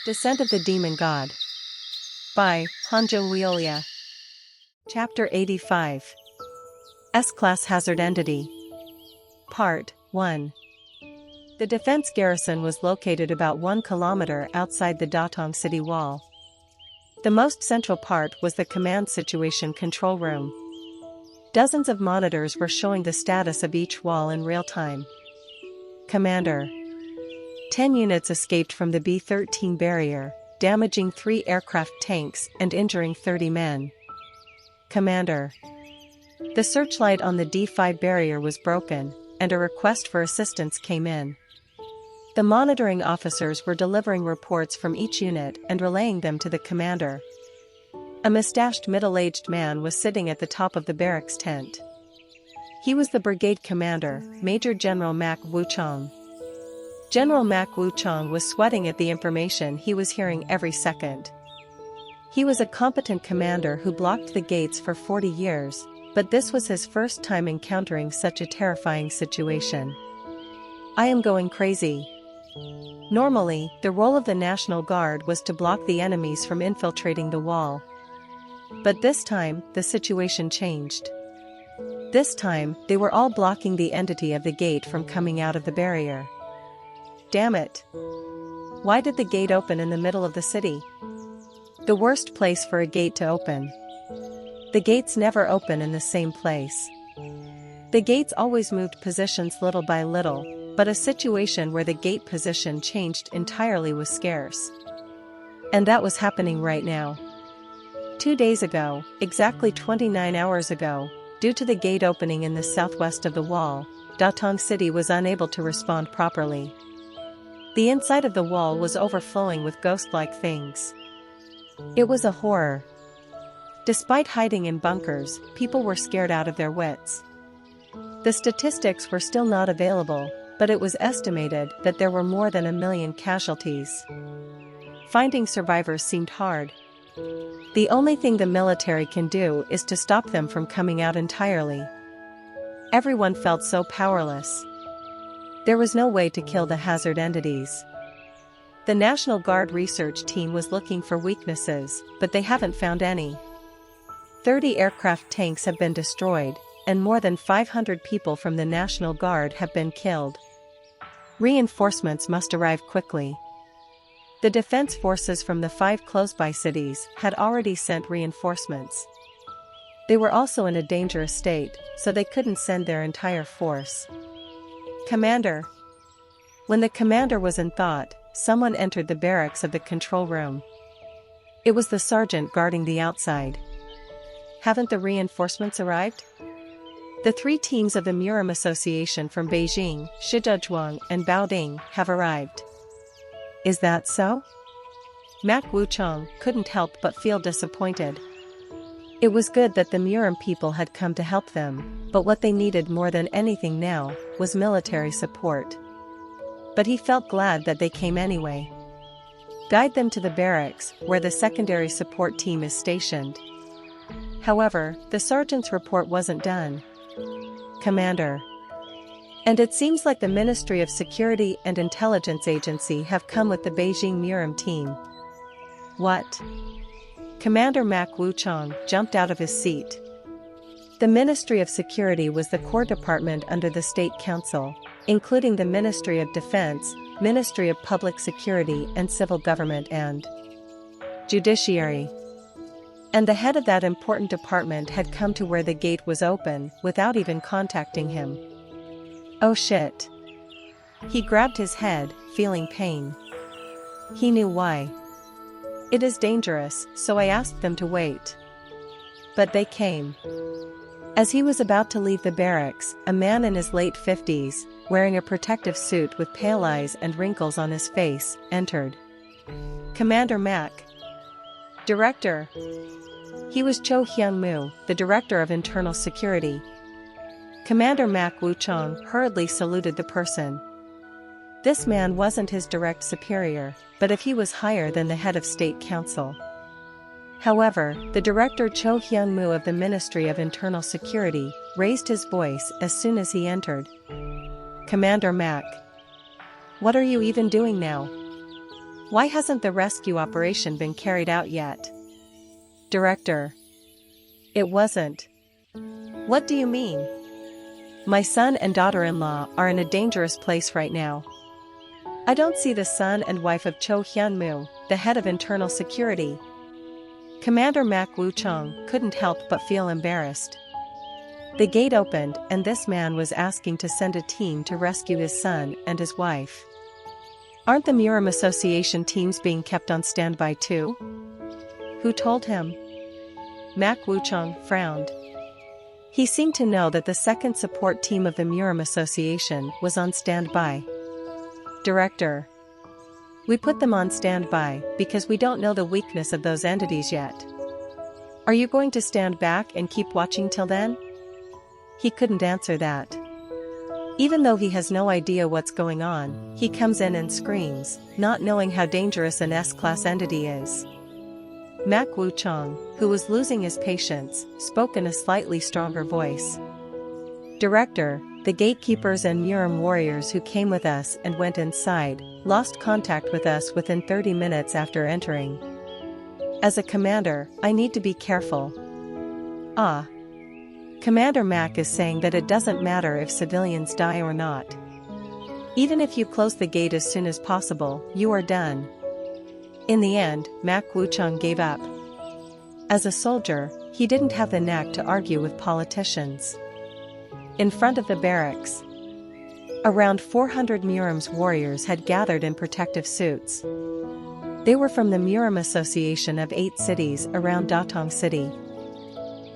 Descent of the Demon God. By Hanjo Wiolia. Chapter 85. S-Class Hazard Entity. Part 1. The defense garrison was located about 1 kilometer outside the Datong city wall. The most central part was the command situation control room. Dozens of monitors were showing the status of each wall in real time. Commander. 10 units escaped from the B-13 barrier, damaging 3 aircraft tanks and injuring 30 men. Commander. The searchlight on the D-5 barrier was broken, and a request for assistance came in. The monitoring officers were delivering reports from each unit and relaying them to the commander. A mustached middle-aged man was sitting at the top of the barracks tent. He was the brigade commander, Major General Mak Wuchong. General Mak Wuchong was sweating at the information he was hearing every second. He was a competent commander who blocked the gates for 40 years, but this was his first time encountering such a terrifying situation. I am going crazy. Normally, the role of the National Guard was to block the enemies from infiltrating the wall. But this time, the situation changed. This time, they were all blocking the entity of the gate from coming out of the barrier. Damn it! Why did the gate open in the middle of the city? The worst place for a gate to open. The gates never open in the same place. The gates always moved positions little by little, but a situation where the gate position changed entirely was scarce. And that was happening right now. 2 days ago, exactly 29 hours ago, due to the gate opening in the southwest of the wall, Datong City was unable to respond properly. The inside of the wall was overflowing with ghost-like things. It was a horror. Despite hiding in bunkers, people were scared out of their wits. The statistics were still not available, but it was estimated that there were more than 1 million casualties. Finding survivors seemed hard. The only thing the military can do is to stop them from coming out entirely. Everyone felt so powerless. There was no way to kill the hazard entities. The National Guard research team was looking for weaknesses, but they haven't found any. 30 aircraft tanks have been destroyed, and more than 500 people from the National Guard have been killed. Reinforcements must arrive quickly. The defense forces from the 5 close-by cities had already sent reinforcements. They were also in a dangerous state, so they couldn't send their entire force. Commander. When the commander was in thought, someone entered the barracks of the control room. It was the sergeant guarding the outside. Haven't the reinforcements arrived? The 3 teams of the Murim Association from Beijing, Shijiazhuang, and Baoding have arrived. Is that so? Mak Wuchong couldn't help but feel disappointed. It was good that the Murim people had come to help them, but what they needed more than anything now was military support. But he felt glad that they came anyway. Guide them to the barracks, where the secondary support team is stationed. However, the sergeant's report wasn't done. Commander. And it seems like the Ministry of Security and Intelligence Agency have come with the Beijing Murim team. What? Commander Mak Wuchong jumped out of his seat. The Ministry of Security was the core department under the State Council, including the Ministry of Defense, Ministry of Public Security and Civil Government and Judiciary. And the head of that important department had come to where the gate was open without even contacting him. Oh shit. He grabbed his head, feeling pain. He knew why. It is dangerous, so I asked them to wait. But they came. As he was about to leave the barracks, a man in his late 50s, wearing a protective suit with pale eyes and wrinkles on his face, entered. Commander Mak. Director. He was Cho Hyung-moo, the Director of Internal Security. Commander Mak Wuchong hurriedly saluted the person. This man wasn't his direct superior, but if he was higher than the head of State Council. However, the Director Cho Hyung-moo of the Ministry of Internal Security raised his voice as soon as he entered. Commander Mak. What are you even doing now? Why hasn't the rescue operation been carried out yet? Director. It wasn't. What do you mean? My son and daughter-in-law are in a dangerous place right now. I don't see the son and wife of Cho Hyun-moo, the head of internal security. Commander Mak Woo-chung couldn't help but feel embarrassed. The gate opened and this man was asking to send a team to rescue his son and his wife. Aren't the Muram Association teams being kept on standby too? Who told him? Mak Woo-chung frowned. He seemed to know that the second support team of the Muram Association was on standby. Director. We put them on standby because we don't know the weakness of those entities yet. Are you going to stand back and keep watching till then? He couldn't answer that. Even though he has no idea what's going on, he comes in and screams, not knowing how dangerous an S-class entity is. Mak Woo-chung, who was losing his patience, spoke in a slightly stronger voice. Director, the gatekeepers and Muram warriors who came with us and went inside, lost contact with us within 30 minutes after entering. As a commander, I need to be careful. Ah. Commander Mak is saying that it doesn't matter if civilians die or not. Even if you close the gate as soon as possible, you are done. In the end, Mak Woo-chung gave up. As a soldier, he didn't have the knack to argue with politicians. In front of the barracks, around 400 Muram's warriors had gathered in protective suits. They were from the Muram Association of 8 cities around Datong City.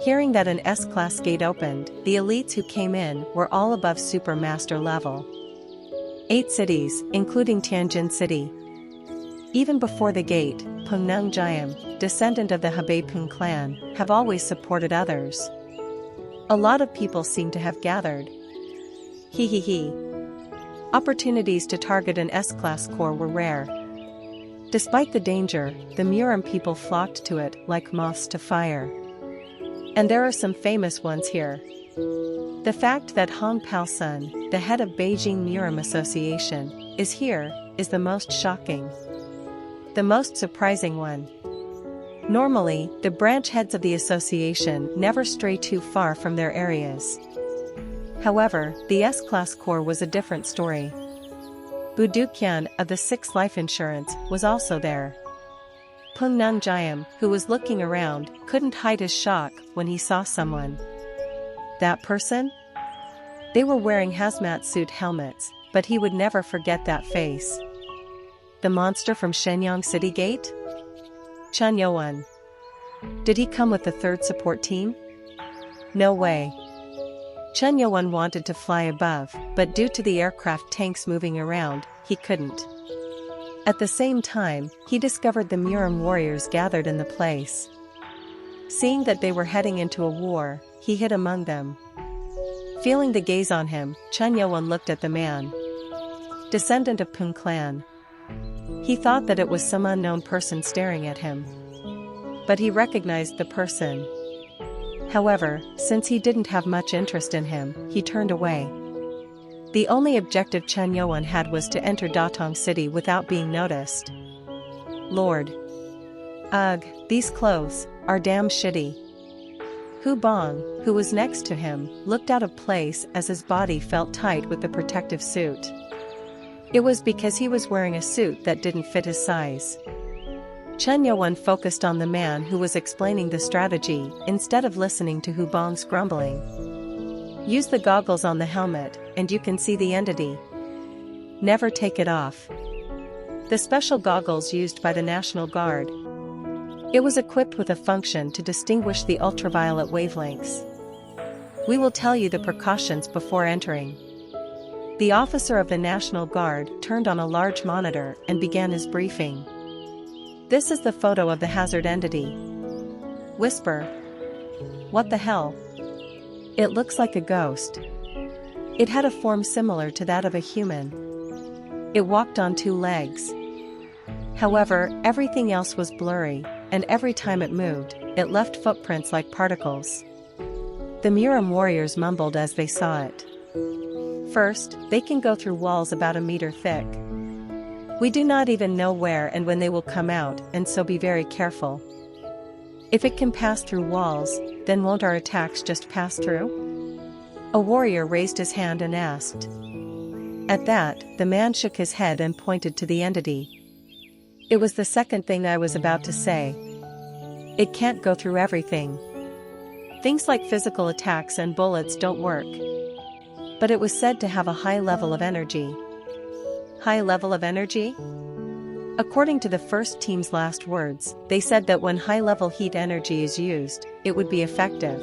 Hearing that an S-class gate opened, the elites who came in were all above Super Master level. 8 cities, including Tianjin City. Even before the gate, Pungnung Jayam, descendant of the Habepung clan, have always supported others. A lot of people seem to have gathered. He. Opportunities to target an S-class corps were rare. Despite the danger, the Muram people flocked to it like moths to fire. And there are some famous ones here. The fact that Hong Pao-sun, the head of Beijing Muram Association, is here, is the most shocking. The most surprising one. Normally, the branch heads of the association never stray too far from their areas. However, the S-Class Corps was a different story. Budukyan of the 6th Life Insurance was also there. Pungnung Jayam, who was looking around, couldn't hide his shock when he saw someone. That person? They were wearing hazmat suit helmets, but he would never forget that face. The monster from Shenyang City Gate? Chun Yo-won. Did he come with the 3rd support team? No way. Chun Yo-won wanted to fly above, but due to the aircraft tanks moving around, he couldn't. At the same time, he discovered the Muram warriors gathered in the place. Seeing that they were heading into a war, he hid among them. Feeling the gaze on him, Chun Yo-won looked at the man. Descendant of Pung clan. He thought that it was some unknown person staring at him. But he recognized the person. However, since he didn't have much interest in him, he turned away. The only objective Chun Yo-won had was to enter Datong City without being noticed. Lord. Ugh, these clothes are damn shitty. Hu Bong, who was next to him, looked out of place as his body felt tight with the protective suit. It was because he was wearing a suit that didn't fit his size. Chun Yo-won focused on the man who was explaining the strategy instead of listening to Hu Bong's grumbling. Use the goggles on the helmet, and you can see the entity. Never take it off. The special goggles used by the National Guard. It was equipped with a function to distinguish the ultraviolet wavelengths. We will tell you the precautions before entering. The officer of the National Guard turned on a large monitor and began his briefing. This is the photo of the hazard entity. Whisper. What the hell? It looks like a ghost. It had a form similar to that of a human. It walked on 2 legs. However, everything else was blurry, and every time it moved, it left footprints like particles. The Muram warriors mumbled as they saw it. First, they can go through walls about a meter thick. We do not even know where and when they will come out, and so be very careful. If it can pass through walls, then won't our attacks just pass through? A warrior raised his hand and asked. At that, the man shook his head and pointed to the entity. It was the second thing I was about to say. It can't go through everything. Things like physical attacks and bullets don't work. But it was said to have a high level of energy. High level of energy? According to the first team's last words, they said that when high-level heat energy is used, it would be effective.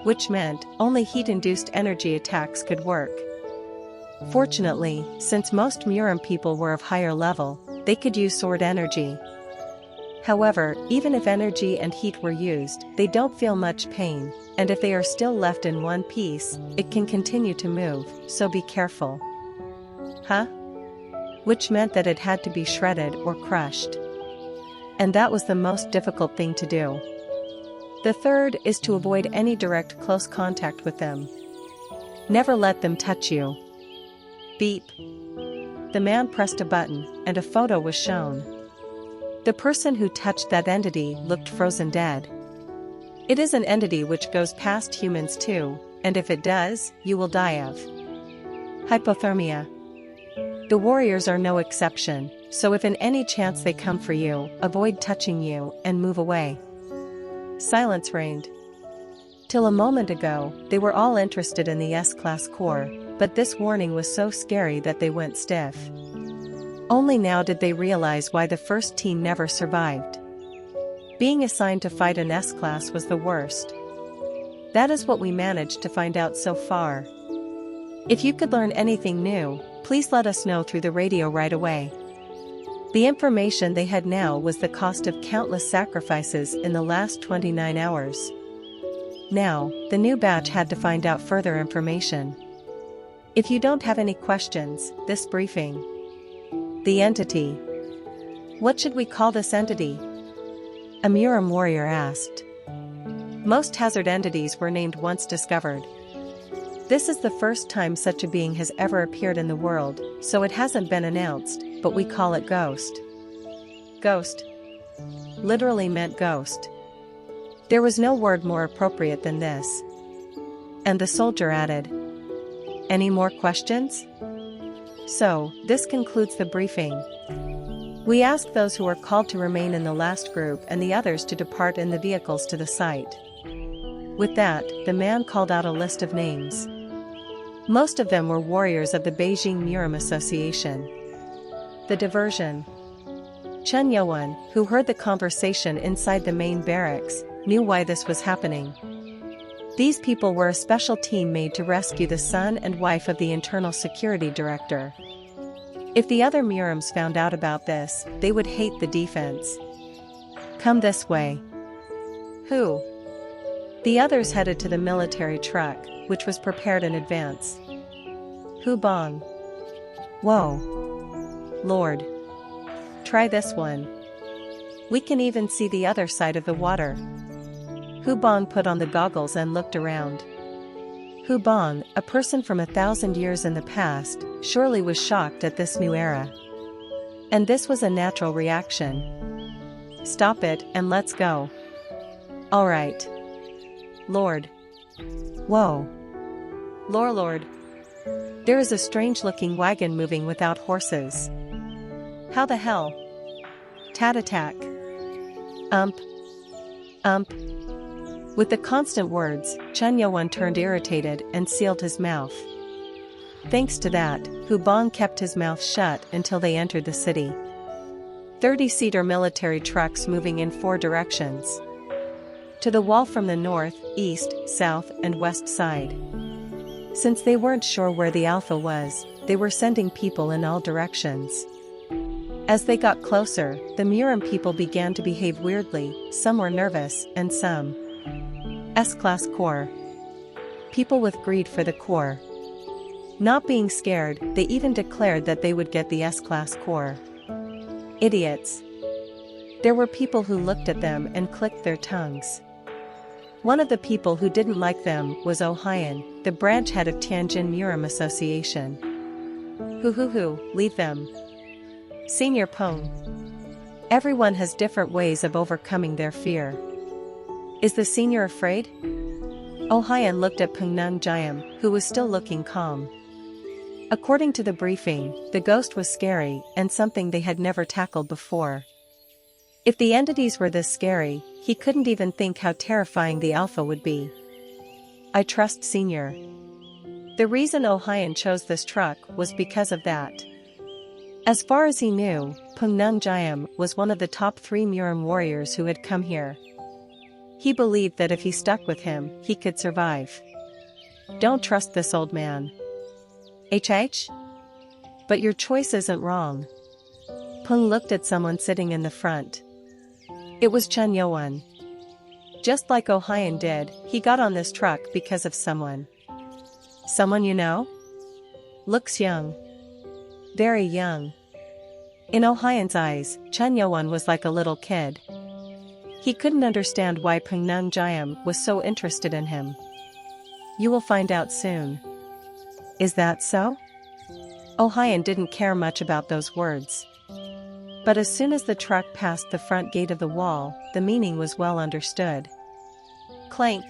Which meant, only heat-induced energy attacks could work. Fortunately, since most Murim people were of higher level, they could use sword energy. However, even if energy and heat were used, they don't feel much pain, and if they are still left in one piece, it can continue to move, so be careful. Huh? Which meant that it had to be shredded or crushed. And that was the most difficult thing to do. The third is to avoid any direct close contact with them. Never let them touch you. Beep. The man pressed a button, and a photo was shown. The person who touched that entity looked frozen dead. It is an entity which goes past humans too, and if it does, you will die of hypothermia. The warriors are no exception, so if in any chance they come for you, avoid touching you and move away. Silence reigned. Till a moment ago, they were all interested in the S-Class Corps, but this warning was so scary that they went stiff. Only now did they realize why the first team never survived. Being assigned to fight an S-Class was the worst. That is what we managed to find out so far. If you could learn anything new, please let us know through the radio right away. The information they had now was the cost of countless sacrifices in the last 29 hours. Now, the new batch had to find out further information. If you don't have any questions, this briefing. The entity. What should we call this entity? A Murim warrior asked. Most hazard entities were named once discovered. This is the first time such a being has ever appeared in the world, so it hasn't been announced, but we call it Ghost. Ghost. Literally meant ghost. There was no word more appropriate than this. And the soldier added, "Any more questions?" So, this concludes the briefing. We ask those who are called to remain in the last group and the others to depart in the vehicles to the site. With that, the man called out a list of names. Most of them were warriors of the Beijing Murim Association. The diversion. Chen Yuan, who heard the conversation inside the main barracks, knew why this was happening. These people were a special team made to rescue the son and wife of the internal security director. If the other Murims found out about this, they would hate the defense. Come this way. Who? The others headed to the military truck, which was prepared in advance. Hu Bong. Whoa. Lord. Try this one. We can even see the other side of the water. Hu Bong put on the goggles and looked around. Hu Bong, a person from 1,000 years in the past, surely was shocked at this new era. And this was a natural reaction. Stop it and let's go. All right. Lord. Whoa. Lord. There is a strange-looking wagon moving without horses. How the hell? Tat attack. Ump. With the constant words, Chen Yuan turned irritated and sealed his mouth. Thanks to that, Hu Bong kept his mouth shut until they entered the city. 30-seater military trucks moving in 4 directions. To the wall from the north, east, south, and west side. Since they weren't sure where the Alpha was, they were sending people in all directions. As they got closer, the Murim people began to behave weirdly, some were nervous, and some S-Class Corps. People with greed for the Corps. Not being scared, they even declared that they would get the S-Class Corps. Idiots. There were people who looked at them and clicked their tongues. One of the people who didn't like them was Oh Hyan, the branch head of Tianjin Murim Association. Hoo, leave them. Senior Peng. Everyone has different ways of overcoming their fear. Is the senior afraid? Oh Hyan looked at Peng Nung Jiam, who was still looking calm. According to the briefing, the ghost was scary and something they had never tackled before. If the entities were this scary, he couldn't even think how terrifying the alpha would be. I trust Senior. The reason Oh Hyan chose this truck was because of that. As far as he knew, Peng Nung Jiam was one of the top 3 Murim warriors who had come here. He believed that if he stuck with him, he could survive. Don't trust this old man. HH? But your choice isn't wrong. Peng looked at someone sitting in the front. It was Chen Youan. Just like Oh Hyan did, he got on this truck because of someone. Someone you know? Looks young. Very young. In Oh Hyan's eyes, Chen Youan was like a little kid. He couldn't understand why Peng Nung Jiam was so interested in him. You will find out soon. Is that so? Oh Hyan didn't care much about those words. But as soon as the truck passed the front gate of the wall, the meaning was well understood. Clank!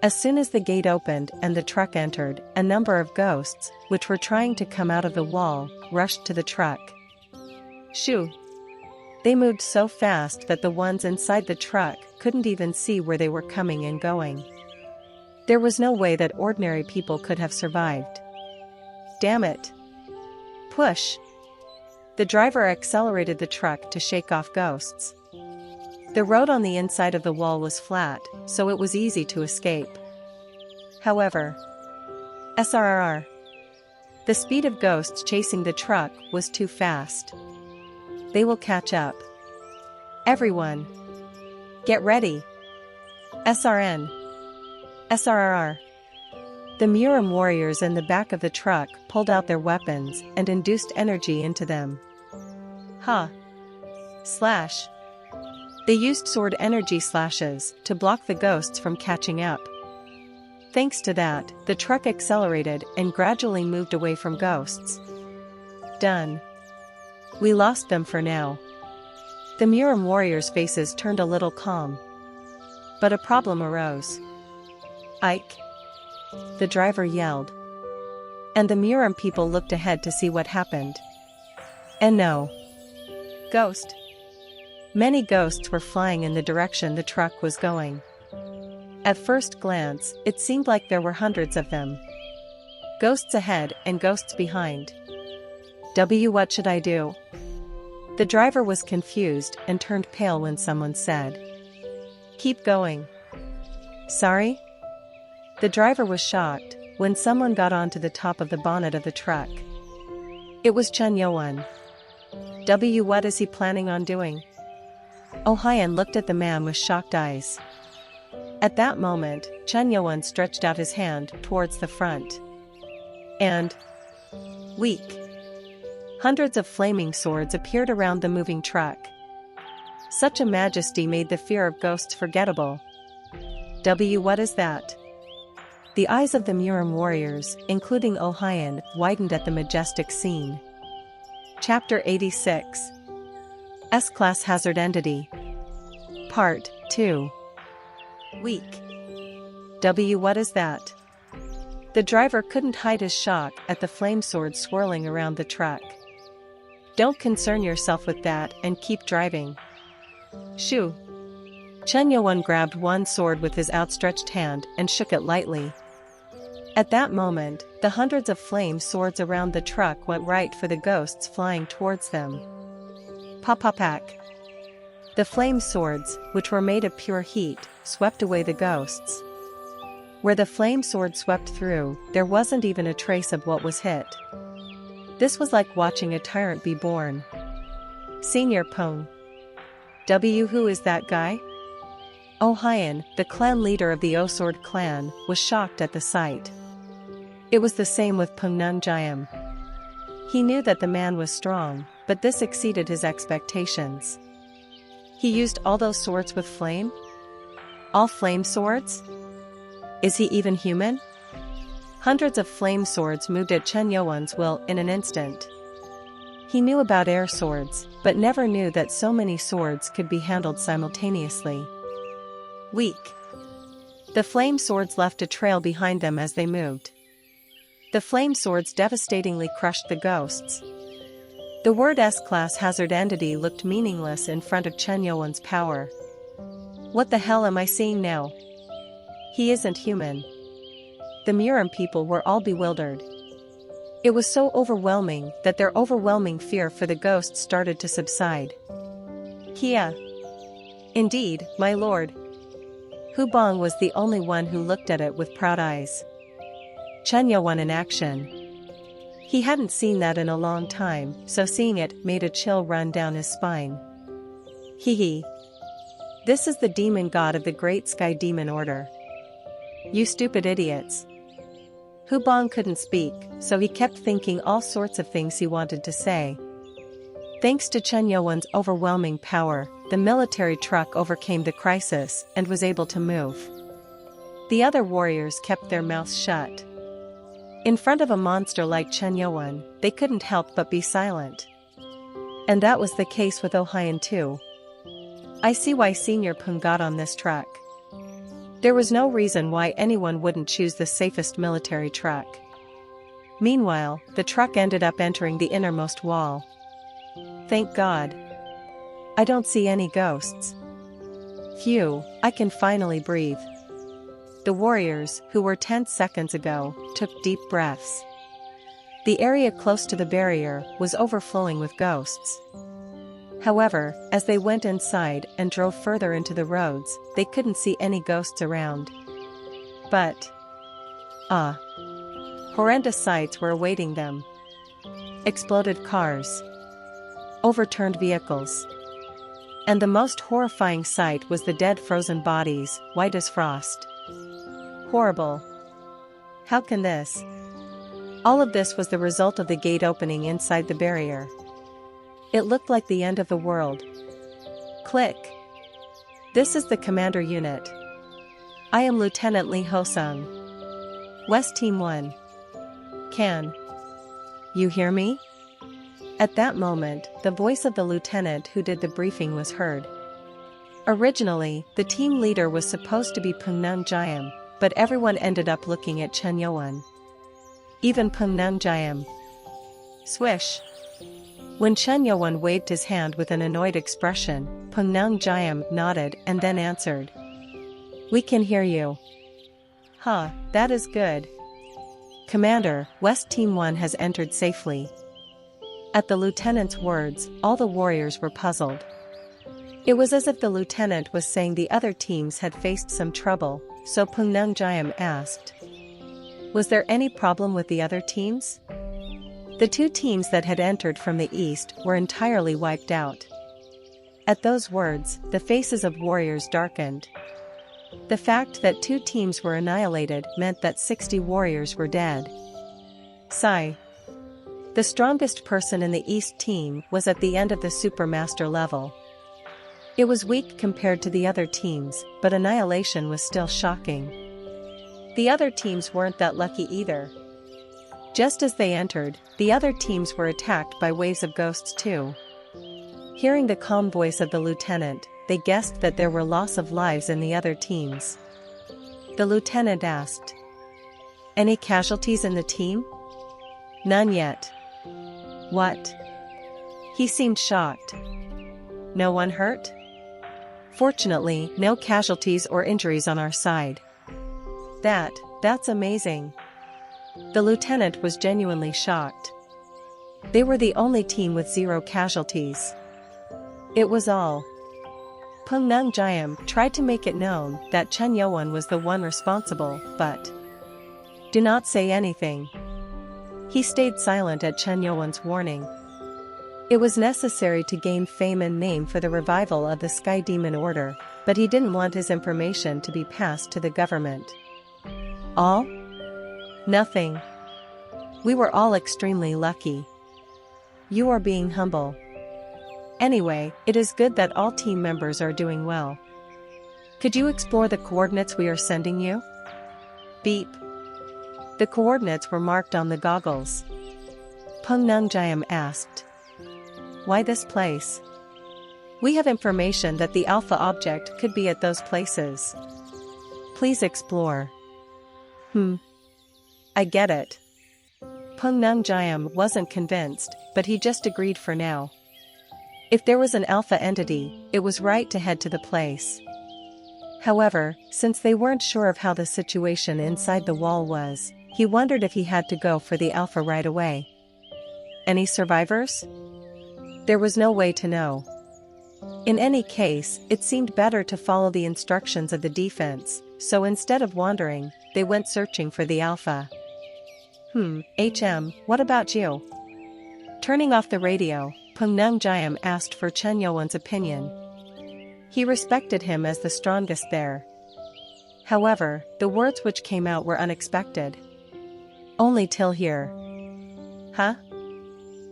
As soon as the gate opened and the truck entered, a number of ghosts, which were trying to come out of the wall, rushed to the truck. Shoo! They moved so fast that the ones inside the truck couldn't even see where they were coming and going. There was no way that ordinary people could have survived. Damn it! Push! The driver accelerated the truck to shake off ghosts. The road on the inside of the wall was flat, so it was easy to escape. However, SRRR. The speed of ghosts chasing the truck was too fast. They will catch up. Everyone. Get ready. SRN. SRRR. The Murim warriors in the back of the truck pulled out their weapons and induced energy into them. Ha! Slash. They used sword energy slashes to block the ghosts from catching up. Thanks to that, the truck accelerated and gradually moved away from ghosts. Done. We lost them for now. The Murim warriors' faces turned a little calm. But a problem arose. Ike! The driver yelled. And the Murim people looked ahead to see what happened. And no. Ghost. Many ghosts were flying in the direction the truck was going. At first glance, it seemed like there were hundreds of them. Ghosts ahead and ghosts behind. What should I do? The driver was confused and turned pale when someone said, Keep going. Sorry? The driver was shocked when someone got onto the top of the bonnet of the truck. It was Chen Youan. What is he planning on doing? Oh Hyan looked at the man with shocked eyes. At that moment, Chen Youan stretched out his hand towards the front. And weak. Hundreds of flaming swords appeared around the moving truck. Such a majesty made the fear of ghosts forgettable. What is that? The eyes of the Murim warriors, including Oh Hyan, widened at the majestic scene. Chapter 86. S-Class Hazard Entity. Part 2. Weak. What is that? The driver couldn't hide his shock at the flame sword swirling around the truck. Don't concern yourself with that and keep driving. Shoo. Chen Youan grabbed one sword with his outstretched hand and shook it lightly. At that moment, the hundreds of flame swords around the truck went right for the ghosts flying towards them. Pop-pop-pack. The flame swords, which were made of pure heat, swept away the ghosts. Where the flame sword swept through, there wasn't even a trace of what was hit. This was like watching a tyrant be born. Senior Peng. Who is that guy? Oh Hyan, the clan leader of the O-Sword clan, was shocked at the sight. It was the same with Peng Nung Jiam. He knew that the man was strong, but this exceeded his expectations. He used all those swords with flame? All flame swords? Is he even human? Hundreds of flame swords moved at Chen Youan's will in an instant. He knew about air swords, but never knew that so many swords could be handled simultaneously. Weak. The flame swords left a trail behind them as they moved. The flame swords devastatingly crushed the ghosts. The word S-class hazard entity looked meaningless in front of Chen Yuan's power. What the hell am I seeing now? He isn't human. The Murim people were all bewildered. It was so overwhelming that their overwhelming fear for the ghost started to subside. Kia. Indeed, my lord. Hu Bong was the only one who looked at it with proud eyes. Chen Yuan in action. He hadn't seen that in a long time, so seeing it made a chill run down his spine. Hee hee. This is the demon god of the Great Sky Demon Order. You stupid idiots. Hu Bong couldn't speak, so he kept thinking all sorts of things he wanted to say. Thanks to Chen Yuan's overwhelming power, the military truck overcame the crisis and was able to move. The other warriors kept their mouths shut. In front of a monster like Chen Yuan, they couldn't help but be silent. And that was the case with Ohian too. I see why Senior Peng got on this truck. There was no reason why anyone wouldn't choose the safest military truck. Meanwhile, the truck ended up entering the innermost wall. Thank God. I don't see any ghosts. Phew, I can finally breathe. The warriors, who were tense seconds ago, took deep breaths. The area close to the barrier was overflowing with ghosts. However, as they went inside and drove further into the roads, they couldn't see any ghosts around. But horrendous sights were awaiting them. Exploded cars. Overturned vehicles. And the most horrifying sight was the dead frozen bodies, white as frost. Horrible. How can this? All of this was the result of the gate opening inside the barrier. It looked like the end of the world. Click. This is the commander unit. I am Lieutenant Li Hosung. West Team 1. Can you hear me? At that moment, the voice of the lieutenant who did the briefing was heard. Originally, the team leader was supposed to be Pungnung Jiam, but everyone ended up looking at Chen Yuan. Even Pungnung Jiam. Swish. When Chen Yuan waved his hand with an annoyed expression, Pungnung Jiam nodded and then answered. We can hear you. Huh, that is good. Commander, West Team 1 has entered safely. At the lieutenant's words, all the warriors were puzzled. It was as if the lieutenant was saying the other teams had faced some trouble, so Pungnung Jiam asked. Was there any problem with the other teams? The two teams that had entered from the east were entirely wiped out. At those words, the faces of warriors darkened. The fact that two teams were annihilated meant that 60 warriors were dead. Sigh. The strongest person in the east team was at the end of the Supermaster level. It was weak compared to the other teams, but annihilation was still shocking. The other teams weren't that lucky either. Just as they entered, the other teams were attacked by waves of ghosts too. Hearing the calm voice of the lieutenant, they guessed that there were loss of lives in the other teams. The lieutenant asked. Any casualties in the team? None yet. What? He seemed shocked. No one hurt? Fortunately, no casualties or injuries on our side. That's amazing. The lieutenant was genuinely shocked. They were the only team with 0 casualties. It was all. Pungnung Jiam tried to make it known that Chen Yuan was the one responsible, but do not say anything. He stayed silent at Chen Yuan's warning. It was necessary to gain fame and name for the revival of the Sky Demon Order, but he didn't want his information to be passed to the government. All? Nothing. We were all extremely lucky. You are being humble. Anyway, it is good that all team members are doing well. Could you explore the coordinates we are sending you? Beep. The coordinates were marked on the goggles. Pungnung Jiam asked. Why this place? We have information that the alpha object could be at those places. Please explore. I get it. Pungnung Jayam wasn't convinced, but he just agreed for now. If there was an alpha entity, it was right to head to the place. However, since they weren't sure of how the situation inside the wall was, he wondered if he had to go for the alpha right away. Any survivors? There was no way to know. In any case, it seemed better to follow the instructions of the defense, so instead of wandering, they went searching for the alpha. What about you? Turning off the radio, Pungnung Jayam asked for Chen Yowen's opinion. He respected him as the strongest there. However, the words which came out were unexpected. Only till here. Huh?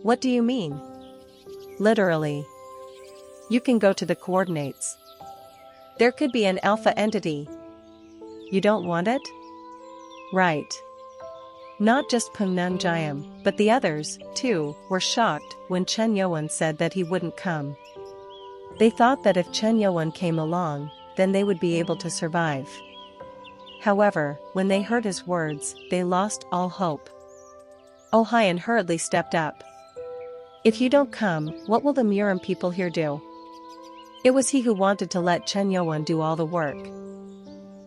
What do you mean? Literally. You can go to the coordinates. There could be an alpha entity. You don't want it? Right. Not just Pungnung Jayam, but the others, too, were shocked when Chen Yowen said that he wouldn't come. They thought that if Chen Yowen came along, then they would be able to survive. However, when they heard his words, they lost all hope. Oh Hyan hurriedly stepped up. If you don't come, what will the Murim people here do? It was he who wanted to let Chen Yowen do all the work.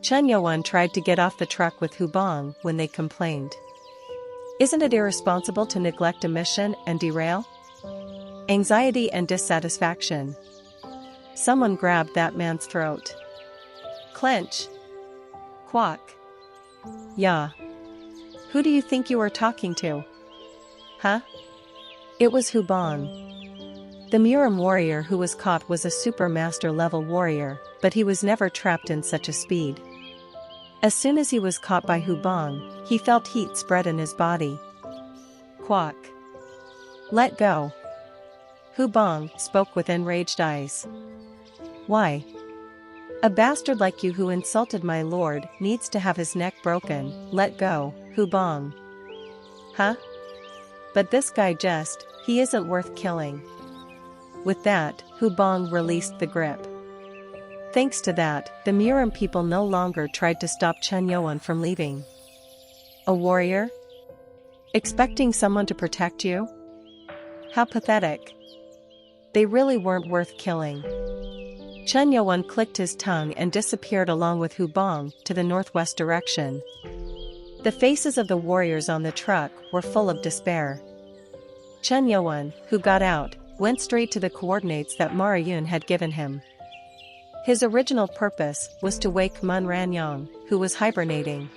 Chen Yowen tried to get off the truck with Hubong when they complained. Isn't it irresponsible to neglect a mission and derail? Anxiety and dissatisfaction. Someone grabbed that man's throat. Clench. Quack. Yeah. Who do you think you were talking to? Huh? It was Hubong. The Murim warrior who was caught was a super master level warrior, but he was never trapped in such a speed. As soon as he was caught by Hubong, he felt heat spread in his body. Quack. Let go. Hubong spoke with enraged eyes. Why? A bastard like you who insulted my lord needs to have his neck broken. Let go, Hubong. Huh? But this guy he isn't worth killing. With that, Hubong released the grip. Thanks to that, the Murim people no longer tried to stop Chen Yowen from leaving. A warrior? Expecting someone to protect you? How pathetic. They really weren't worth killing. Chen Yowen clicked his tongue and disappeared along with Hubong to the northwest direction. The faces of the warriors on the truck were full of despair. Chen Yowen, who got out, went straight to the coordinates that Marayun had given him. His original purpose was to wake Mun Ranyong, who was hibernating.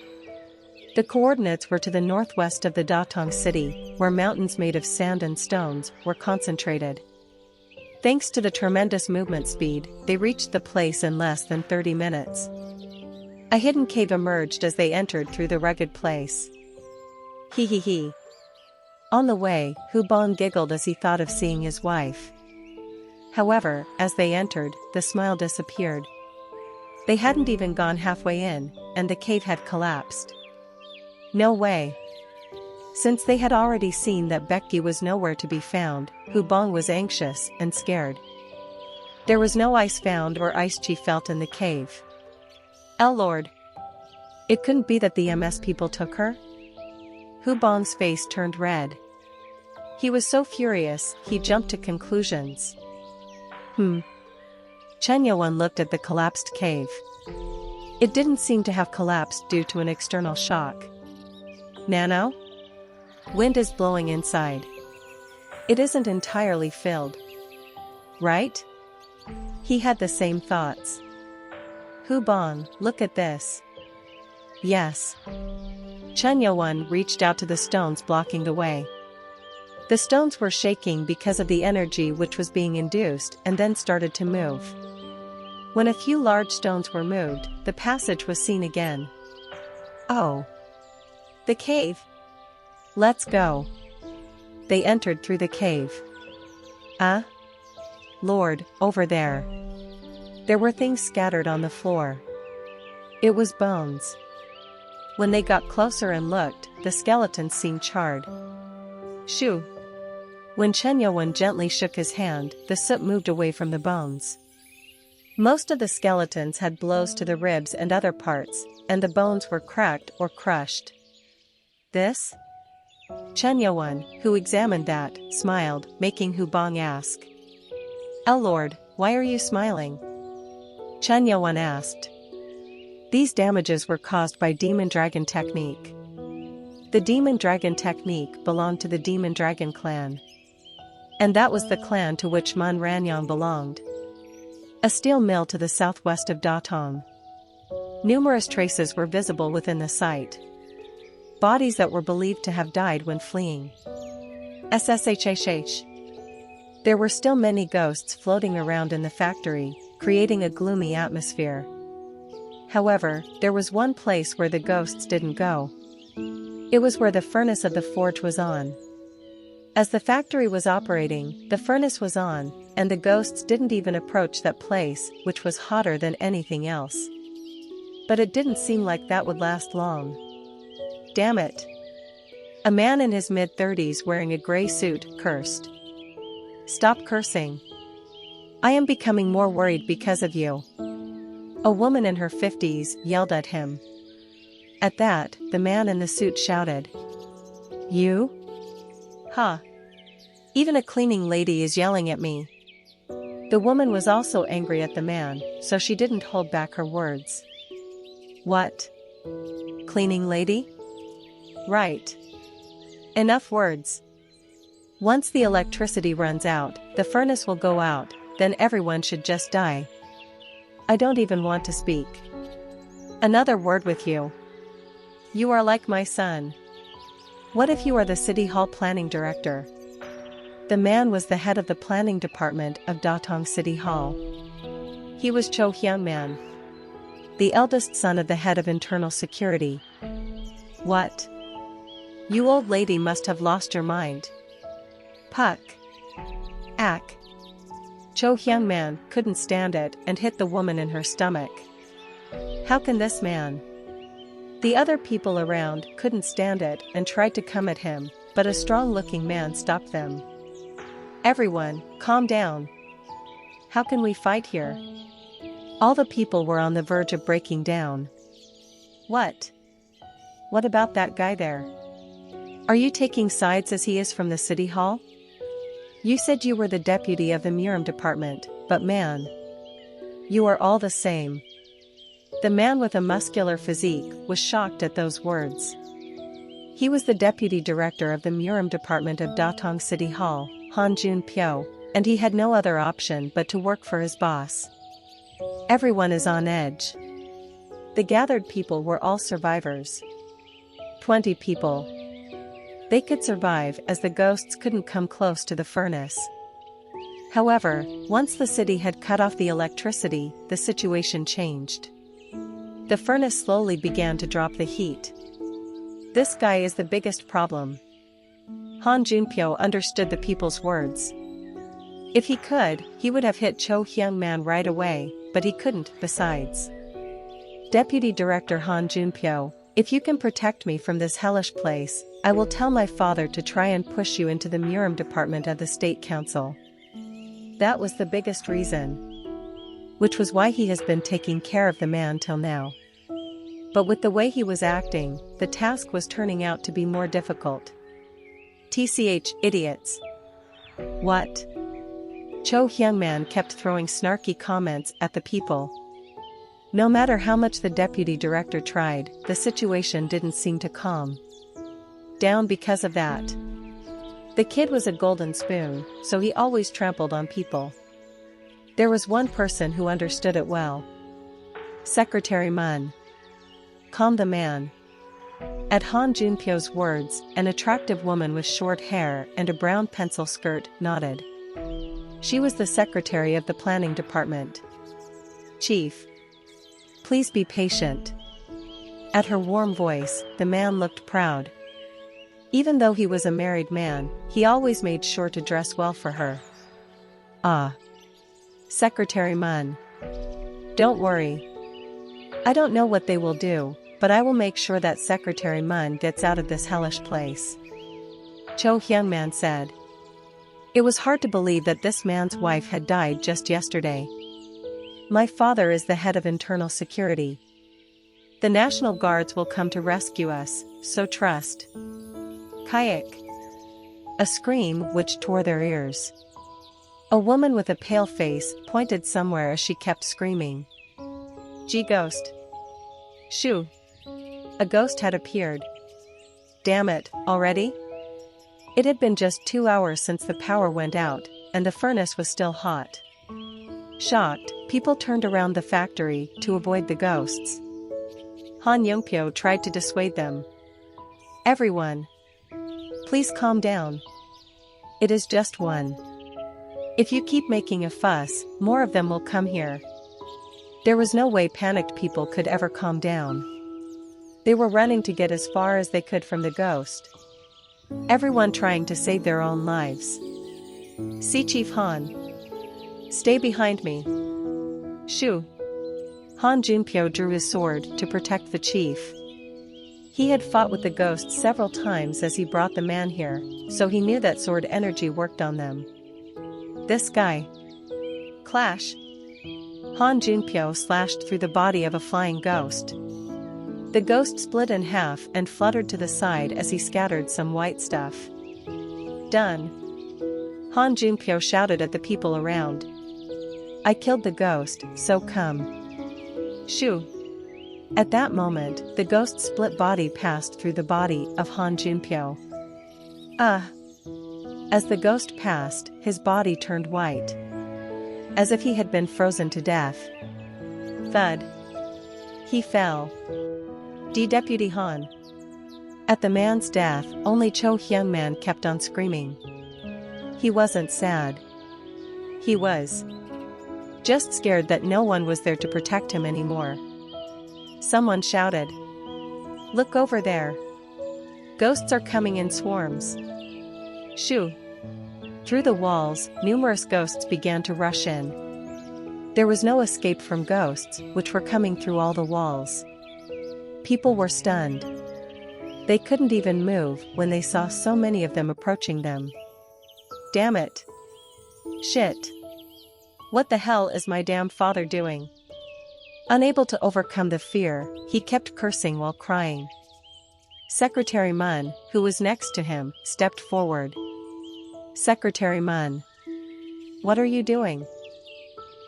The coordinates were to the northwest of the Datong city, where mountains made of sand and stones were concentrated. Thanks to the tremendous movement speed, they reached the place in less than 30 minutes. A hidden cave emerged as they entered through the rugged place. Hee. On the way, Hubong giggled as he thought of seeing his wife. However, as they entered, the smile disappeared. They hadn't even gone halfway in, and the cave had collapsed. No way. Since they had already seen that Becky was nowhere to be found, Hubong was anxious and scared. There was no ice found or ice chi felt in the cave. Lord. It couldn't be that the MS people took her? Hubong's face turned red. He was so furious, he jumped to conclusions. Chen Yowen looked at the collapsed cave. It didn't seem to have collapsed due to an external shock. Nano? Wind is blowing inside. It isn't entirely filled. Right? He had the same thoughts. Hubong, look at this. Yes. Chen Yowen reached out to the stones blocking the way. The stones were shaking because of the energy which was being induced and then started to move. When a few large stones were moved, the passage was seen again. Oh. The cave. Let's go. They entered through the cave. Lord, over there. There were things scattered on the floor. It was bones. When they got closer and looked, the skeletons seemed charred. Shoo. When Chen Yuan gently shook his hand, the soot moved away from the bones. Most of the skeletons had blows to the ribs and other parts, and the bones were cracked or crushed. This? Chen Yuan, who examined that, smiled, making Hu Bang ask. "Oh Lord, why are you smiling?" Chen Yuan asked. "These damages were caused by Demon Dragon technique." The Demon Dragon technique belonged to the Demon Dragon clan. And that was the clan to which Man Ranyang belonged. A steel mill to the southwest of Datong. Numerous traces were visible within the site. Bodies that were believed to have died when fleeing. SSHHH. There were still many ghosts floating around in the factory, creating a gloomy atmosphere. However, there was one place where the ghosts didn't go. It was where the furnace of the forge was on. As the factory was operating, the furnace was on, and the ghosts didn't even approach that place, which was hotter than anything else. But it didn't seem like that would last long. Damn it! A man in his mid-30s wearing a gray suit cursed. "Stop cursing. I am becoming more worried because of you." A woman in her 50s yelled at him. At that, the man in the suit shouted. "You? Huh. Even a cleaning lady is yelling at me." The woman was also angry at the man, so she didn't hold back her words. "What? Cleaning lady? Right. Enough words. Once the electricity runs out, the furnace will go out, then everyone should just die. I don't even want to speak. Another word with you. You are like my son. What if you are the City Hall planning director?" The man was the head of the planning department of Datong City Hall. He was Cho Hyungman, the eldest son of the head of internal security. "What? You old lady must have lost your mind." Puck. Ack. Cho Hyungman couldn't stand it and hit the woman in her stomach. How can this man? The other people around couldn't stand it and tried to come at him, but a strong-looking man stopped them. "Everyone, calm down. How can we fight here?" All the people were on the verge of breaking down. "What? What about that guy there? Are you taking sides as he is from the City Hall? You said you were the deputy of the Murim department, but man, you are all the same." The man with a muscular physique was shocked at those words. He was the deputy director of the Murim department of Datong City Hall, Han Jun Pyo, and he had no other option but to work for his boss. Everyone is on edge. The gathered people were all survivors. 20 people. They could survive as the ghosts couldn't come close to the furnace. However, once the city had cut off the electricity, the situation changed. The furnace slowly began to drop the heat. "This guy is the biggest problem." Han Junpyo understood the people's words. If he could, he would have hit Cho Hyungman right away, but he couldn't. Besides, Deputy Director Han Junpyo, if you can protect me from this hellish place, I will tell my father to try and push you into the Murim department of the State Council. That was the biggest reason. Which was why he has been taking care of the man till now. But with the way he was acting, the task was turning out to be more difficult. TCH, idiots. What? Cho Hyungman kept throwing snarky comments at the people. No matter how much the deputy director tried, the situation didn't seem to calm down because of that. The kid was a golden spoon, so he always trampled on people. There was one person who understood it well. Secretary Mun. Calm the man. At Han Junpyo's words, an attractive woman with short hair and a brown pencil skirt nodded. She was the secretary of the planning department. "Chief. Please be patient." At her warm voice, the man looked proud. Even though he was a married man, he always made sure to dress well for her. "Ah. Secretary Mun. Don't worry. I don't know what they will do, but I will make sure that Secretary Mun gets out of this hellish place," Cho Hyungman said. It was hard to believe that this man's wife had died just yesterday. My father is the head of internal security. The National Guards will come to rescue us, so trust. Kayak. A scream which tore their ears. A woman with a pale face pointed somewhere as she kept screaming. Ghost. Shoo. A ghost had appeared. Damn it, already? It had been just 2 hours since the power went out, and the furnace was still hot. Shocked, people turned around the factory to avoid the ghosts. Han Yongpyo tried to dissuade them. Everyone. Please calm down. It is just one. If you keep making a fuss, more of them will come here. There was no way panicked people could ever calm down. They were running to get as far as they could from the ghost. Everyone trying to save their own lives. See Chief Han. Stay behind me. Shoo. Han Junpyo drew his sword to protect the chief. He had fought with the ghosts several times as he brought the man here, so he knew that sword energy worked on them. This guy. Clash. Han Junpyo slashed through the body of a flying ghost. The ghost split in half and fluttered to the side as he scattered some white stuff. Done. Han Junpyo shouted at the people around. I killed the ghost, so come. Shoo. At that moment, the ghost's split body passed through the body of Han Junpyo. As the ghost passed, his body turned white. As if he had been frozen to death. Thud. He fell. Deputy Han. At the man's death, only Cho Hyungman kept on screaming. He wasn't sad. He was just scared that no one was there to protect him anymore. Someone shouted. Look over there. Ghosts are coming in swarms. Shoo. Through the walls, numerous ghosts began to rush in. There was no escape from ghosts, which were coming through all the walls. People were stunned. They couldn't even move when they saw so many of them approaching them. Damn it. Shit. What the hell is my damn father doing? Unable to overcome the fear, he kept cursing while crying. Secretary Mun, who was next to him, stepped forward. Secretary Mun. What are you doing?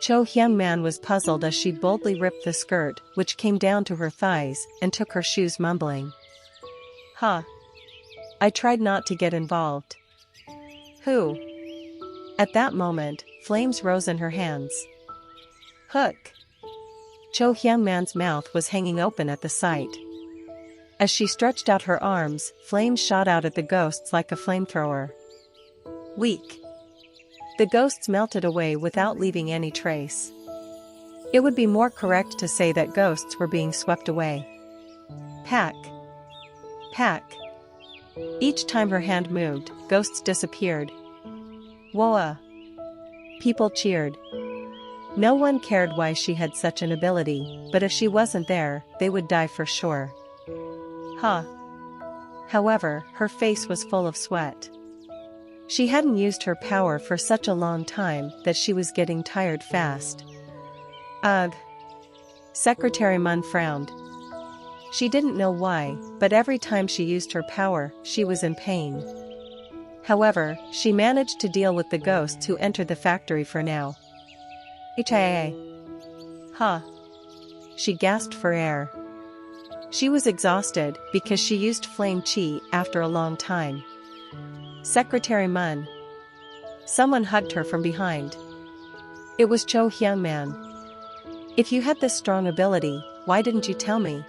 Cho Hyungman was puzzled as she boldly ripped the skirt, which came down to her thighs, and took her shoes mumbling. I tried not to get involved. Who? At that moment, flames rose in her hands. Hook. Cho Hyungman's mouth was hanging open at the sight. As she stretched out her arms, flames shot out at the ghosts like a flamethrower. Weak. The ghosts melted away without leaving any trace. It would be more correct to say that ghosts were being swept away. Pack. Pack. Each time her hand moved, ghosts disappeared. Woa. People cheered. No one cared why she had such an ability, but if she wasn't there, they would die for sure. However, her face was full of sweat. She hadn't used her power for such a long time that she was getting tired fast. Ugh. Secretary Mun frowned. She didn't know why, but every time she used her power, she was in pain. However, she managed to deal with the ghosts who entered the factory for now. HIA. She gasped for air. She was exhausted because she used flame chi after a long time. Secretary Mun. Someone hugged her from behind. It was Cho Hyungman. If you had this strong ability, why didn't you tell me?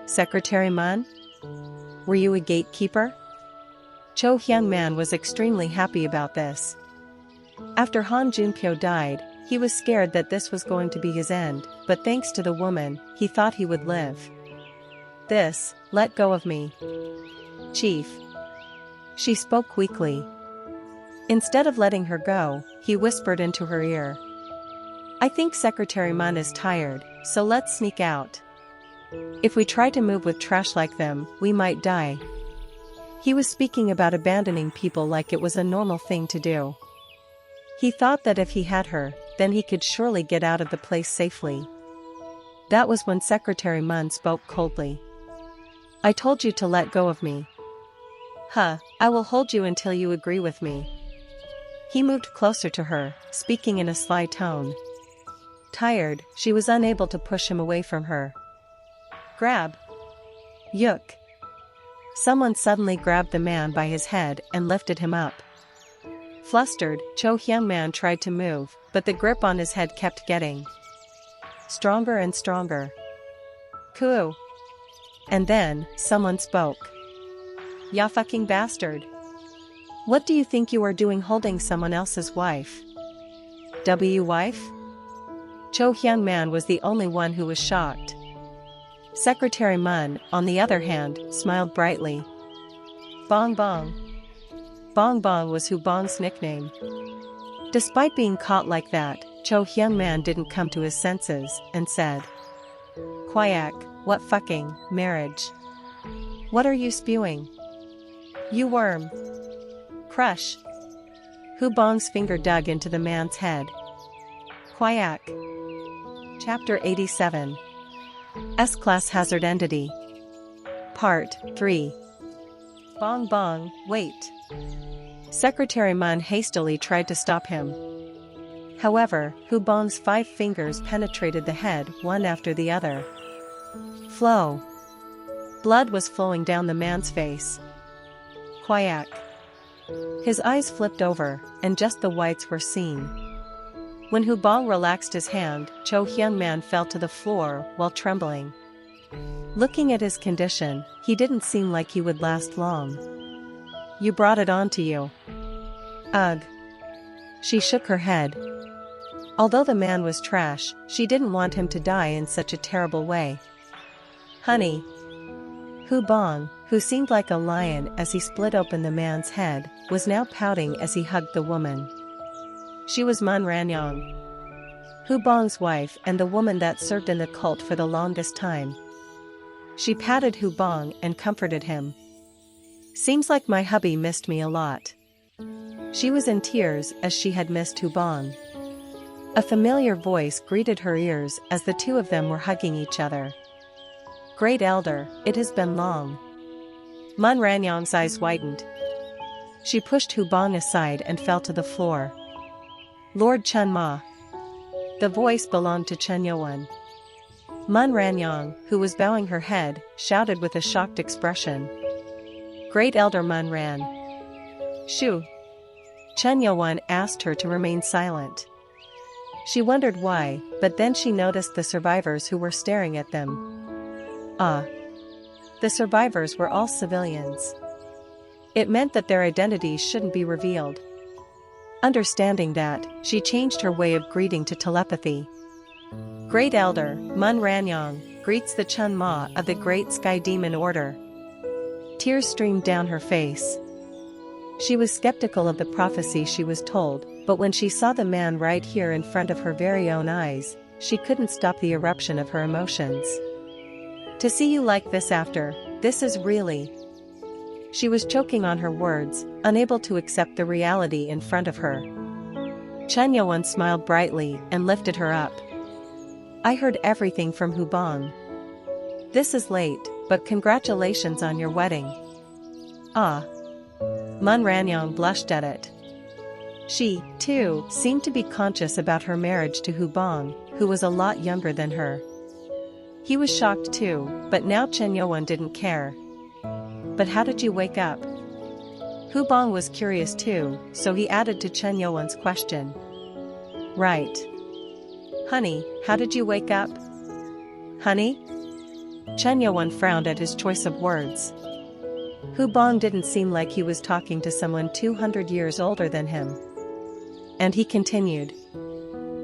Secretary Mun? Were you a gatekeeper? Cho Hyungman was extremely happy about this. After Han Junpyo died, he was scared that this was going to be his end, but thanks to the woman, he thought he would live. Let go of me. Chief. She spoke weakly. Instead of letting her go, he whispered into her ear. I think Secretary Mun is tired, so let's sneak out. If we try to move with trash like them, we might die. He was speaking about abandoning people like it was a normal thing to do. He thought that if he had her, then he could surely get out of the place safely. That was when Secretary Mun spoke coldly. "I told you to let go of me." "Huh, I will hold you until you agree with me." He moved closer to her, speaking in a sly tone. Tired, she was unable to push him away from her. "Grab." "Yuk." Someone suddenly grabbed the man by his head and lifted him up. Flustered, Cho Hyung-man tried to move, but the grip on his head kept getting stronger and stronger. "Koo." And then, someone spoke. "Ya fucking bastard. What do you think you are doing holding someone else's wife?" Wife? Cho Hyung-man was the only one who was shocked. Secretary Mun, on the other hand, smiled brightly. Bong Bong. Bong Bong was Hu Bong's nickname. Despite being caught like that, Cho Hyung-man didn't come to his senses, and said, "Quack, what fucking marriage? What are you spewing? You worm." Crush. Hu Bong's finger dug into the man's head. Quack. Chapter 87. S-Class Hazard Entity. Part 3. Bong Bong, wait. Secretary Mun hastily tried to stop him. However, Hu Bong's 5 fingers penetrated the head one after the other. Flow. Blood was flowing down the man's face. Quack. His eyes flipped over, and just the whites were seen. When Hu Bong relaxed his hand, Cho Hyung-man fell to the floor while trembling. Looking at his condition, he didn't seem like he would last long. "You brought it on to you." "Ugh." She shook her head. Although the man was trash, she didn't want him to die in such a terrible way. "Honey." Hu Bong, who seemed like a lion as he split open the man's head, was now pouting as he hugged the woman. She was Mun Ranyong, Hu Bong's wife and the woman that served in the cult for the longest time. She patted Hu Bong and comforted him. "Seems like my hubby missed me a lot." She was in tears as she had missed Hu Bong. A familiar voice greeted her ears as the two of them were hugging each other. "Great Elder, it has been long." Mun Ranyong's eyes widened. She pushed Hu Bong aside and fell to the floor. "Lord Chun Ma." The voice belonged to Chen Yowen. Mun Ranyong, who was bowing her head, shouted with a shocked expression. "Great Elder Mun Ran." "Shoo." Chen Yowen asked her to remain silent. She wondered why, but then she noticed the survivors who were staring at them. The survivors were all civilians. It meant that their identities shouldn't be revealed. Understanding that, she changed her way of greeting to telepathy. "Great Elder, Mun Ranyong, greets the Chun Ma of the Great Sky Demon Order." Tears streamed down her face. She was skeptical of the prophecy she was told, but when she saw the man right here in front of her very own eyes, she couldn't stop the eruption of her emotions. "To see you like this after, this is really..." She was choking on her words, unable to accept the reality in front of her. Chen Yowen smiled brightly and lifted her up. "I heard everything from Hu Bong. This is late, but congratulations on your wedding." "Ah." Mun Ranyong blushed at it. She, too, seemed to be conscious about her marriage to Hu Bong, who was a lot younger than her. He was shocked too, but now Chen Yowen didn't care. "But how did you wake up?" Hu Bong was curious too, so he added to Chen Yowen's question. "Right. Honey, how did you wake up?" "Honey?" Chen Yowen frowned at his choice of words. Hu Bong didn't seem like he was talking to someone 200 years older than him. And he continued.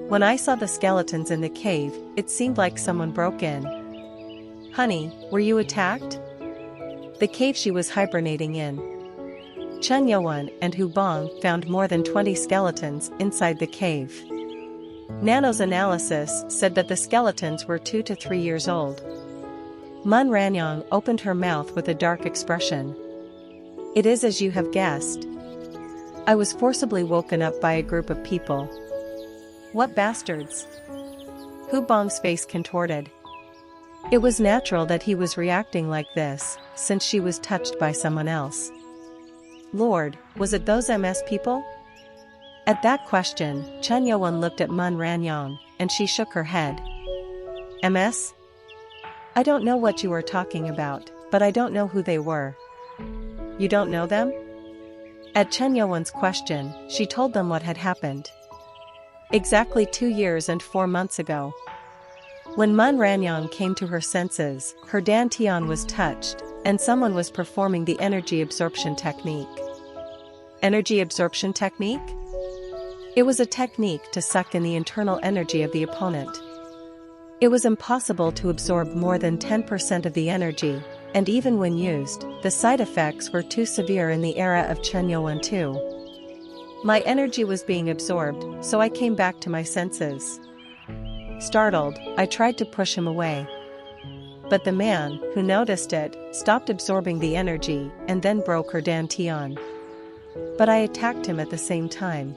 "When I saw the skeletons in the cave, it seemed like someone broke in." "Honey, were you attacked?" The cave she was hibernating in. Chen Yowen and Hu Bong found more than 20 skeletons inside the cave. Nano's analysis said that the skeletons were 2 to 3 years old. Mun Ranyong opened her mouth with a dark expression. It is as you have guessed. I was forcibly woken up by a group of people. What bastards? Hu Bong's face contorted. It was natural that he was reacting like this, since she was touched by someone else. Lord, was it those MS people? At that question, Chen Yuan looked at Mun Ranyang, and she shook her head. MS? I don't know what you are talking about, but I don't know who they were. You don't know them? At Chen Yuan's question, she told them what had happened. Exactly 2 years and 4 months ago. When Mun Ranyang came to her senses, her dantian was touched, and someone was performing the energy absorption technique. Energy absorption technique? It was a technique to suck in the internal energy of the opponent. It was impossible to absorb more than 10% of the energy, and even when used, the side effects were too severe in the era of Chen Yuan too. My energy was being absorbed, so I came back to my senses. Startled, I tried to push him away. But the man, who noticed it, stopped absorbing the energy and then broke her dantian. But I attacked him at the same time.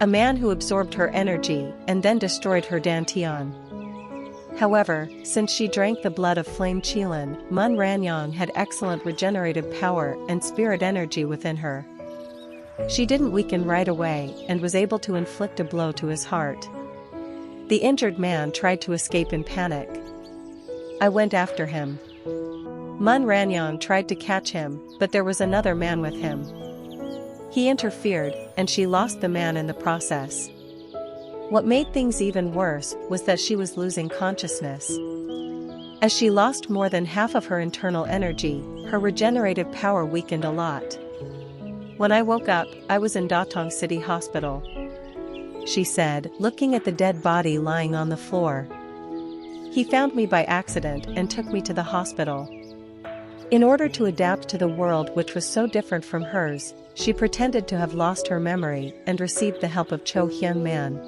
A man who absorbed her energy and then destroyed her dantian. However, since she drank the blood of Flame Qilin, Mun Ranyang had excellent regenerative power and spirit energy within her. She didn't weaken right away and was able to inflict a blow to his heart. The injured man tried to escape in panic. I went after him. Mun Ranyang tried to catch him, but there was another man with him. He interfered, and she lost the man in the process. What made things even worse was that she was losing consciousness. As she lost more than half of her internal energy, her regenerative power weakened a lot. When I woke up, I was in Datong City Hospital, she said, looking at the dead body lying on the floor. He found me by accident and took me to the hospital. In order to adapt to the world which was so different from hers, she pretended to have lost her memory and received the help of Cho Hyun Man.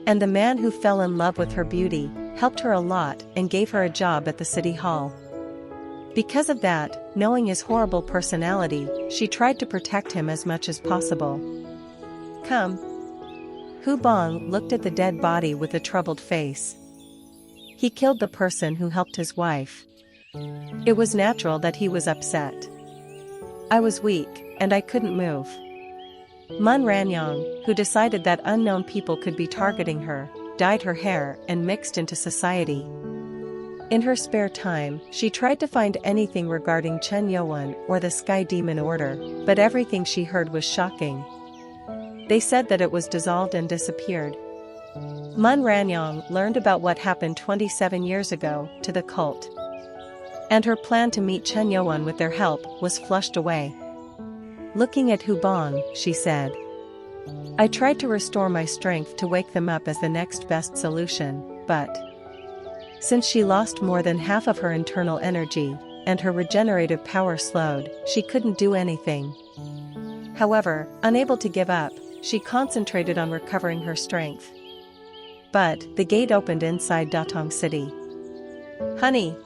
And the man who fell in love with her beauty, helped her a lot and gave her a job at the city hall. Because of that, knowing his horrible personality, she tried to protect him as much as possible. Come. Hu Bong looked at the dead body with a troubled face. He killed the person who helped his wife. It was natural that he was upset. I was weak, and I couldn't move. Mun Ranyang, who decided that unknown people could be targeting her, dyed her hair and mixed into society. In her spare time, she tried to find anything regarding Chen Yuan or the Sky Demon Order, but everything she heard was shocking. They said that it was dissolved and disappeared. Mun Ranyang learned about what happened 27 years ago to the cult. And her plan to meet Chen Yuan with their help was flushed away. Looking at Hu Bong, she said, I tried to restore my strength to wake them up as the next best solution, but since she lost more than half of her internal energy, and her regenerative power slowed, she couldn't do anything. However, unable to give up, she concentrated on recovering her strength. But the gate opened inside Datong City. Honey!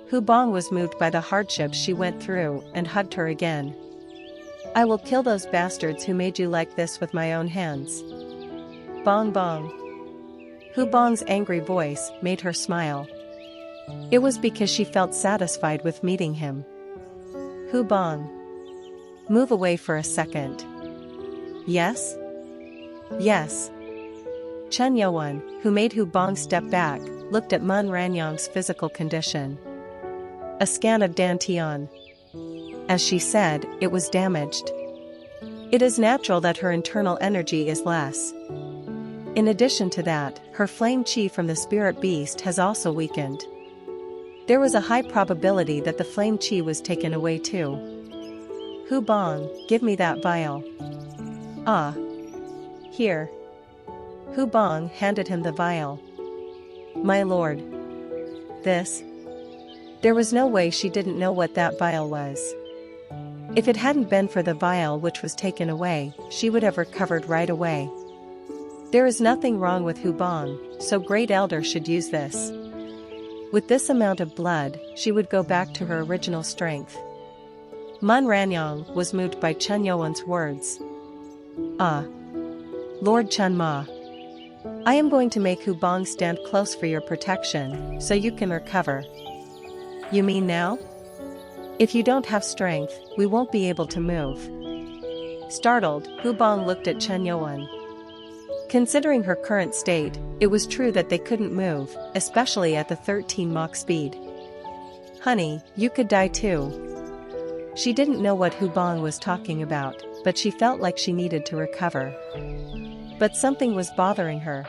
Hu Bong was moved by the hardships she went through and hugged her again. I will kill those bastards who made you like this with my own hands. Bong bong. Hu Bong's angry voice made her smile. It was because she felt satisfied with meeting him. Hu Bong. Move away for a second. Yes? Yes. Chen Yuan, who made Hu Bong step back, looked at Mun Ranyang's physical condition. A scan of dantian. As she said, it was damaged. It is natural that her internal energy is less. In addition to that, her flame qi from the spirit beast has also weakened. There was a high probability that the flame qi was taken away too. Hu Bong, give me that vial. Ah. Here. Hu Bong handed him the vial. My lord. This. There was no way she didn't know what that vial was. If it hadn't been for the vial which was taken away, she would have recovered right away. There is nothing wrong with Hu Bong, so Great Elder should use this. With this amount of blood, she would go back to her original strength. Mun Ranyang was moved by Chen Yuan's words. Ah, Lord Chen Ma. I am going to make Hu Bong stand close for your protection, so you can recover. You mean now? If you don't have strength, we won't be able to move. Startled, Hu Bong looked at Chen Yuan. Considering her current state, it was true that they couldn't move, especially at the 13 Mach speed. Honey, you could die too. She didn't know what Hu Bong was talking about, but she felt like she needed to recover. But something was bothering her.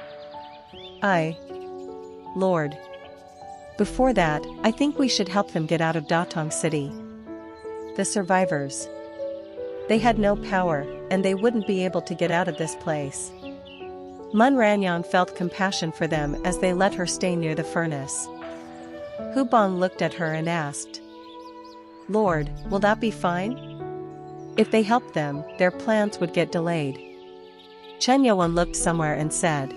Lord. Before that, I think we should help them get out of Datong City. The survivors. They had no power, and they wouldn't be able to get out of this place. Mun Ranyang felt compassion for them as they let her stay near the furnace. Hu Bong looked at her and asked, Lord, will that be fine? If they helped them, their plans would get delayed. Chen Yuan looked somewhere and said,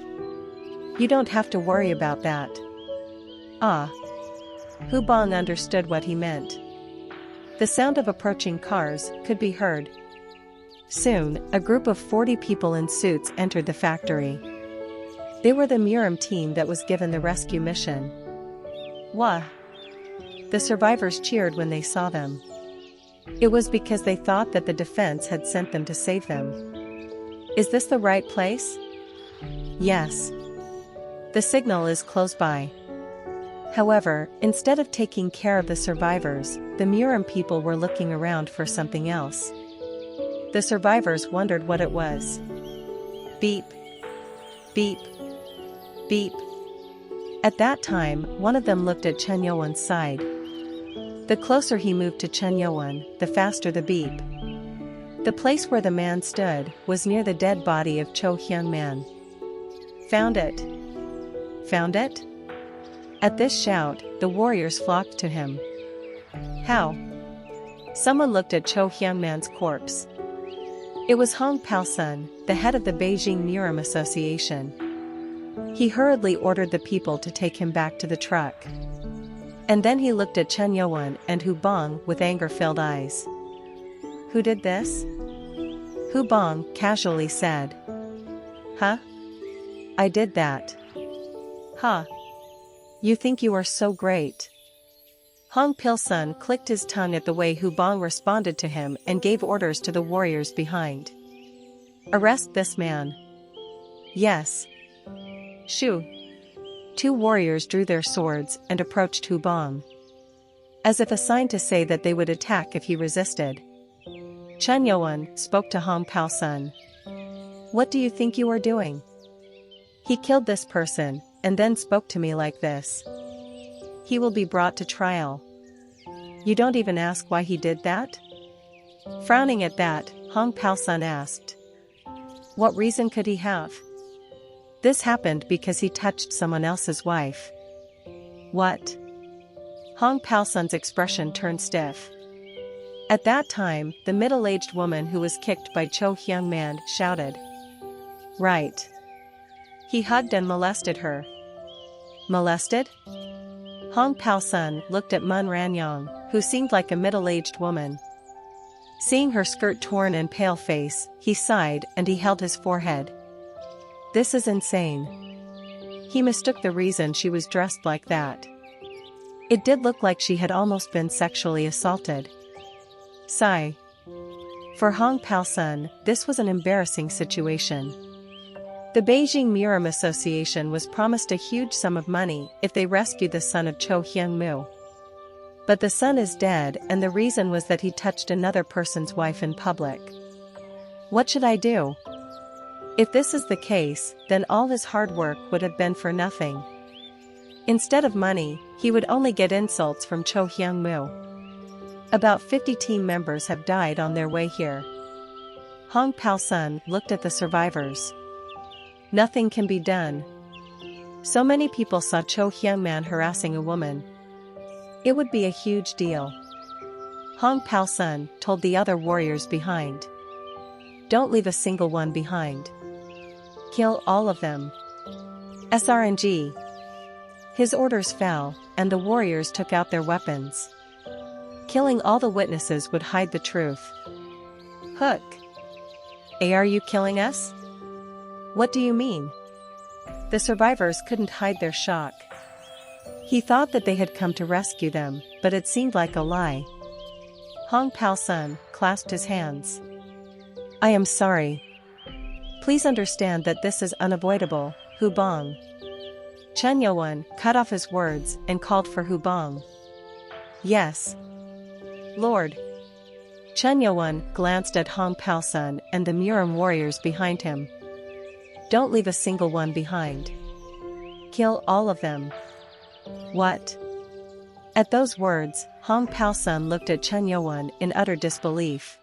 You don't have to worry about that. Ah. Hu Bong understood what he meant. The sound of approaching cars could be heard. Soon, a group of 40 people in suits entered the factory. They were the Murim team that was given the rescue mission. Wah! The survivors cheered when they saw them. It was because they thought that the defense had sent them to save them. Is this the right place? Yes. The signal is close by. However, instead of taking care of the survivors, the Murim people were looking around for something else. The survivors wondered what it was. Beep. Beep. Beep. At that time, one of them looked at Chen Yuan's side. The closer he moved to Chen Yuan, the faster the beep. The place where the man stood was near the dead body of Cho Hyun Man. Found it. Found it? At this shout, the warriors flocked to him. How? Someone looked at Cho Hyun Man's corpse. It was Hong Pao-sun, the head of the Beijing Murim Association. He hurriedly ordered the people to take him back to the truck. And then he looked at Chen Yuan and Hu Bong with anger-filled eyes. Who did this? Hu Bong casually said. Huh? I did that. Huh? You think you are so great. Hong Pil-sun clicked his tongue at the way Hu Bong responded to him and gave orders to the warriors behind. Arrest this man. Yes. Shoo. Two warriors drew their swords and approached Hu Bong. As if a sign to say that they would attack if he resisted. Chen Yuan spoke to Hong Pao-sun. What do you think you are doing? He killed this person, and then spoke to me like this. He will be brought to trial. You don't even ask why he did that? Frowning at that, Hong Pao-sun asked. What reason could he have? This happened because he touched someone else's wife. What? Hong Pao-sun's expression turned stiff. At that time, the middle-aged woman who was kicked by Cho Hyun Man shouted. Right. He hugged and molested her. Molested? Hong Pao-sun looked at Mun Ranyang, who seemed like a middle-aged woman. Seeing her skirt torn and pale face, he sighed and he held his forehead. This is insane. He mistook the reason she was dressed like that. It did look like she had almost been sexually assaulted. Sigh. For Hong Pao-sun, this was an embarrassing situation. The Beijing Murim Association was promised a huge sum of money if they rescued the son of Cho Hyung-mu. But the son is dead, and the reason was that he touched another person's wife in public. What should I do? If this is the case, then all his hard work would have been for nothing. Instead of money, he would only get insults from Cho Hyung-mu. About 50 team members have died on their way here. Hong Pao-sun looked at the survivors. Nothing can be done. So many people saw Cho Hyun Man harassing a woman. It would be a huge deal. Hong Pao-sun told the other warriors behind. Don't leave a single one behind. Kill all of them. SRNG. His orders fell, and the warriors took out their weapons. Killing all the witnesses would hide the truth. Hook. Are you killing us? What do you mean? The survivors couldn't hide their shock. He thought that they had come to rescue them, but it seemed like a lie. Hong Pao-sun clasped his hands. I am sorry. Please understand that this is unavoidable, Hu Bong. Chen Youwen cut off his words and called for Hu Bong. Yes. Lord. Chen Youwen glanced at Hong Pao-sun and the Murim warriors behind him. Don't leave a single one behind. Kill all of them. What? At those words, Hong Pao-sun looked at Chen Youwen in utter disbelief.